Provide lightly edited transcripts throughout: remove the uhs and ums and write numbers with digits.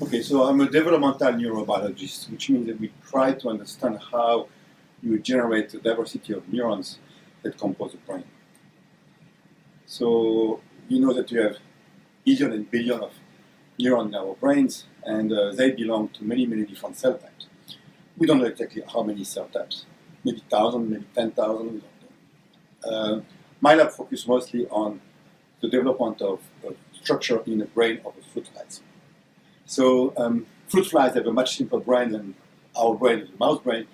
Okay, so I'm a developmental neurobiologist, which means that we try to understand how you generate the diversity of neurons that compose the brain. So you know that you have billion and billion of neurons in our brains, and they belong to many, many different cell types. We don't know exactly how many cell types, maybe 1,000, maybe 10,000, we don't know. My lab focuses mostly on the development of structure in the brain of a fruit flies. So fruit flies have a much simpler brain than our brain, the mouse brain.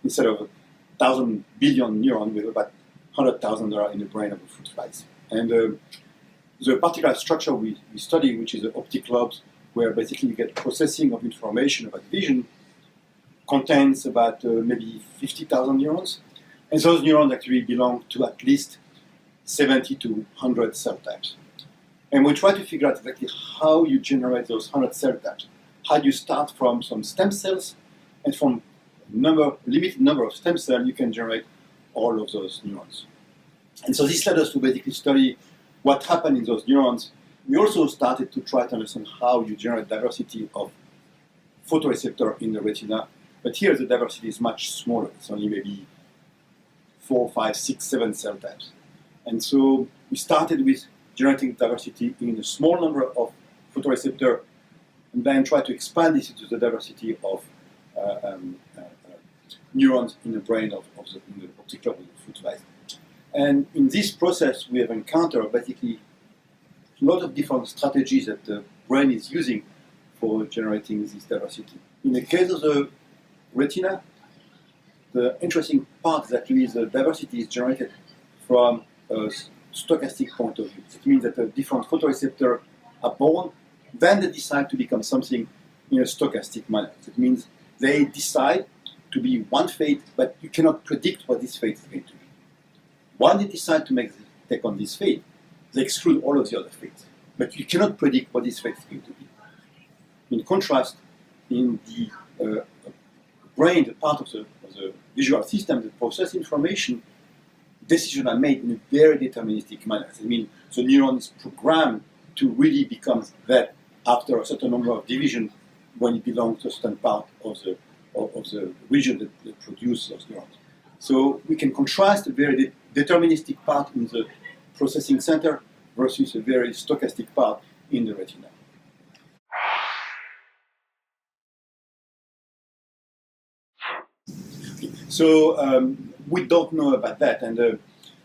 Instead of 1,000 billion neurons, we have about 100,000 that are in the brain of the fruit flies. And the particular structure we study, which is the optic lobes, where basically you get processing of information about vision, contains about maybe 50,000 neurons. And those neurons actually belong to at least 70 to 100 cell types. And we try to figure out exactly how you generate those 100 cell types. How do you start from some stem cells, and from limited number of stem cells, you can generate all of those neurons. And so this led us to basically study what happened in those neurons. We also started to try to understand how you generate diversity of photoreceptor in the retina. But here the diversity is much smaller. It's only maybe 4, 5, 6, 7 cell types. And so we started with generating diversity in a small number of photoreceptors, and then try to expand this into the diversity of neurons in the brain of the optic lobe of the fruit flies. And in this process, we have encountered basically a lot of different strategies that the brain is using for generating this diversity. In the case of the retina, the interesting part is that the diversity is generated from a stochastic point of view. It means that the different photoreceptors are born, then they decide to become something in a stochastic manner. It means they decide to be one fate, but you cannot predict what this fate is going to be. When they decide to take on this fate, they exclude all of the other fates. But you cannot predict what this fate is going to be. In contrast, in the brain, the part of the visual system that processes information, decisions are made in a very deterministic manner. I mean, the neuron is programmed to really become that after a certain number of divisions when it belongs to a certain part of the region that produces those neurons. So we can contrast a very deterministic part in the processing center versus a very stochastic part in the retina. So we don't know about that, and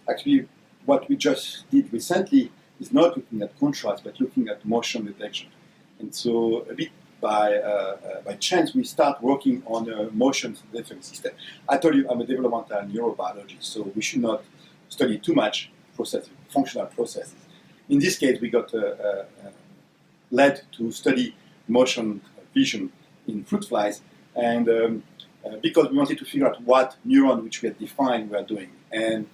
actually what we just did recently is not looking at contrast, but looking at motion detection. And so a bit by chance, we start working on a motion detection system. I told you I'm a developmental neurobiologist, so we should not study too much functional processes. In this case, we got led to study motion vision in fruit flies, and because we wanted to figure out what neuron which we had defined we are doing. And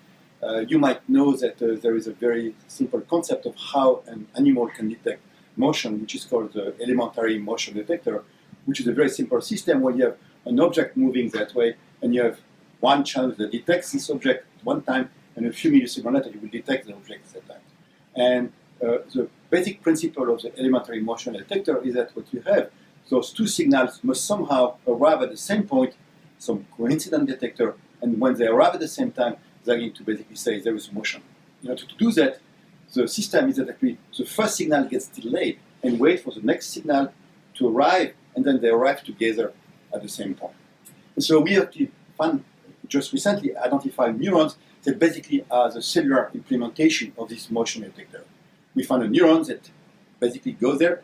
you might know that there is a very simple concept of how an animal can detect motion, which is called the elementary motion detector, which is a very simple system where you have an object moving that way, and you have one channel that detects this object at one time, and a few milliseconds later you will detect the object at that time. And the basic principle of the elementary motion detector is that what you have, those two signals must somehow arrive at the same point, some coincident detector, and when they arrive at the same time, they're going to basically say there is motion. In order to do that, the system is that actually the first signal gets delayed and wait for the next signal to arrive, and then they arrive together at the same point. And so we actually just recently identified neurons that basically are the cellular implementation of this motion detector. We found a neuron that basically goes there,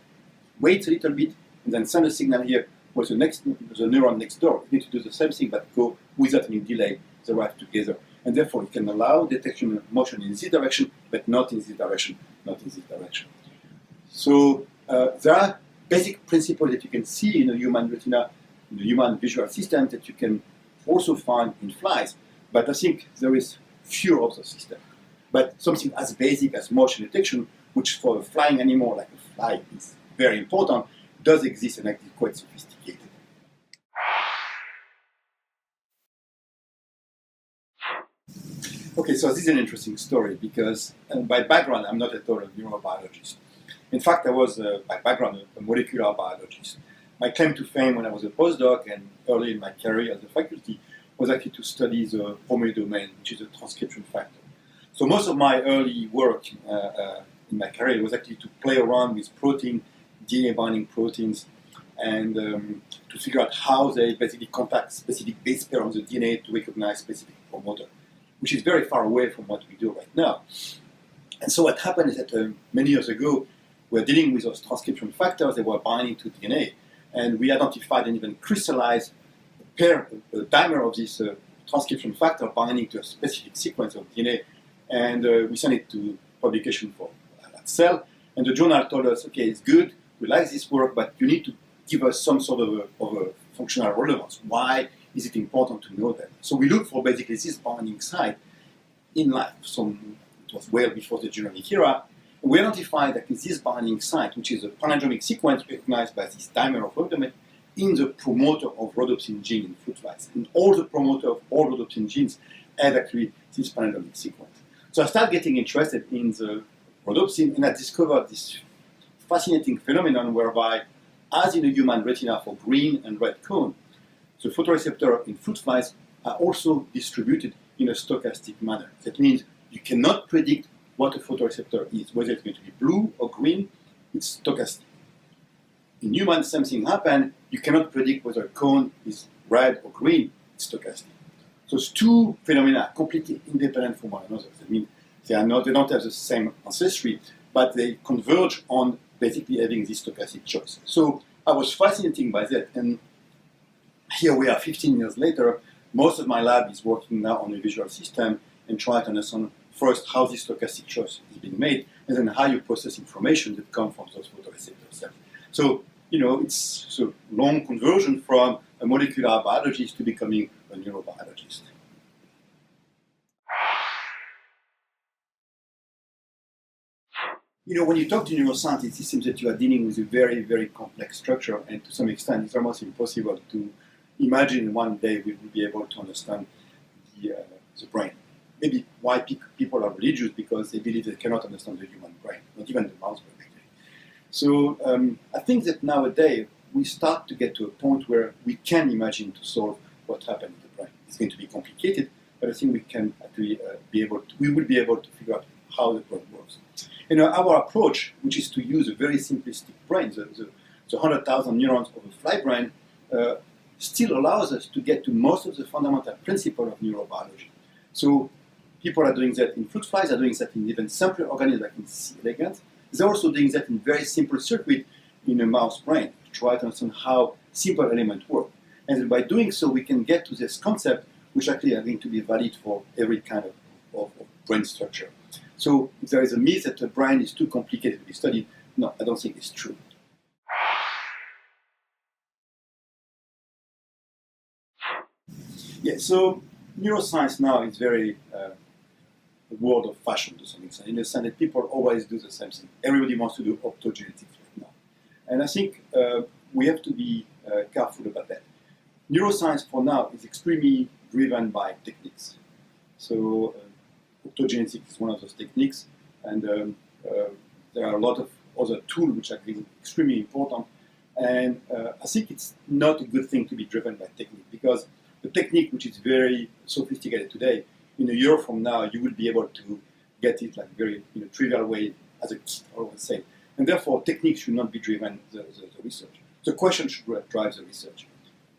waits a little bit, and then send a signal here where the neuron next door needs to do the same thing, but go without any delay, they arrive together. And therefore, it can allow detection of motion in this direction, but not in this direction, not in this direction. So there are basic principles that you can see in the human retina, in the human visual system, that you can also find in flies. But I think there is fewer of the system. But something as basic as motion detection, which for a flying animal like a fly is very important, does exist and actually quite sophisticated. Okay, so this is an interesting story because by background, I'm not at all a neurobiologist. In fact, I was, by background, a molecular biologist. my claim to fame when I was a postdoc and early in my career as a faculty was actually to study the homing domain, which is a transcription factor. So most of my early work in my career was actually to play around with DNA binding proteins, and to figure out how they basically contact specific base pair on the DNA to recognize specific promoter, which is very far away from what we do right now. And so what happened is that many years ago, we were dealing with those transcription factors that were binding to DNA, and we identified and even crystallized a dimer of this transcription factor binding to a specific sequence of DNA, and we sent it to publication for that Cell, and the journal told us, okay, it's good, we like this work, but you need to give us some sort of a functional relevance. Why is it important to know that? So we looked for basically this binding site in life. It was well before the genomic era. And we identified that this binding site, which is a palindromic sequence recognized by this dimer of rhodopsin, in the promoter of rhodopsin gene in fruit flies. And all the promoter of all rhodopsin genes had actually this palindromic sequence. So I started getting interested in the rhodopsin, and I discovered this fascinating phenomenon whereby, as in a human retina for green and red cone, the photoreceptors in fruit flies are also distributed in a stochastic manner. That means you cannot predict what a photoreceptor is, whether it's going to be blue or green, it's stochastic. In humans, same thing happens. You cannot predict whether a cone is red or green, it's stochastic. So those two phenomena are completely independent from one another. That means they don't have the same ancestry, but they converge on basically having this stochastic choice. So I was fascinated by that, and here we are 15 years later. Most of my lab is working now on a visual system and try to understand first how this stochastic choice is being made, and then how you process information that come from those photoreceptor cells. So, it's a long conversion from a molecular biologist to becoming a neurobiologist. When you talk to neuroscientists, it seems that you are dealing with a very, very complex structure, and to some extent, it's almost impossible to imagine one day we will be able to understand the brain. Maybe why people are religious, because they believe they cannot understand the human brain, not even the mouse brain. So I think that nowadays we start to get to a point where we can imagine to solve what happened in the brain. It's going to be complicated, but I think we can actually we will be able to figure out how the brain works. Our approach, which is to use a very simplistic brain, the 100,000 neurons of a fly brain, still allows us to get to most of the fundamental principles of neurobiology. So people are doing that in fruit flies, are doing that in even simpler organisms like in C. elegans. They're also doing that in very simple circuit in a mouse brain to try to understand how simple elements work. And by doing so, we can get to this concept, which actually are going to be valid for every kind of brain structure. So if there is a myth that the brain is too complicated to be studied, no, I don't think it's true. Yeah, so neuroscience now is very a world of fashion to some extent, in the sense that people always do the same thing. Everybody wants to do optogenetics right now. And I think we have to be careful about that. Neuroscience for now is extremely driven by techniques. So optogenetics is one of those techniques, and there are a lot of other tools which are extremely important. And I think it's not a good thing to be driven by technique, because the technique, which is very sophisticated today, in a year from now, you will be able to get it like very trivial way as a kit, I would say. And therefore, techniques should not be driven the research. The question should drive the research.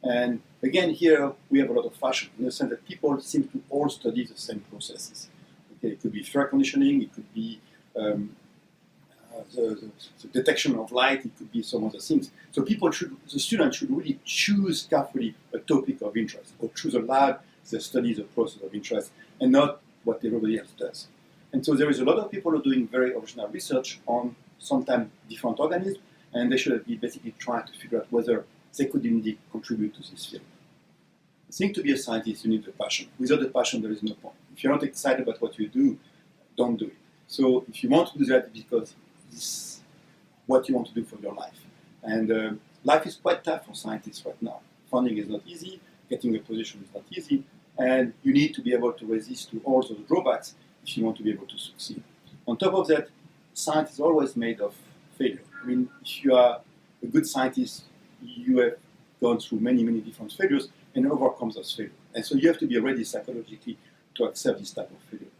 And again, here we have a lot of fashion in the sense that people seem to all study the same processes. Okay, it could be fair conditioning, it could be the detection of light, it could be some other things. So the students should really choose carefully a topic of interest, or choose a lab that studies a process of interest, and not what everybody else does. And so there is a lot of people who are doing very original research on sometimes different organisms, and they should be basically trying to figure out whether they could indeed contribute to this field. I think to be a scientist, you need a passion. Without a passion, there is no point. If you're not excited about what you do, don't do it. So if you want to do that, because it's what you want to do for your life. And life is quite tough for scientists right now. Funding is not easy, getting a position is not easy, and you need to be able to resist to all those drawbacks if you want to be able to succeed. On top of that, science is always made of failure. I mean, if you are a good scientist, you have gone through many, many different failures and overcome those failures. And so you have to be ready psychologically to accept this type of failure.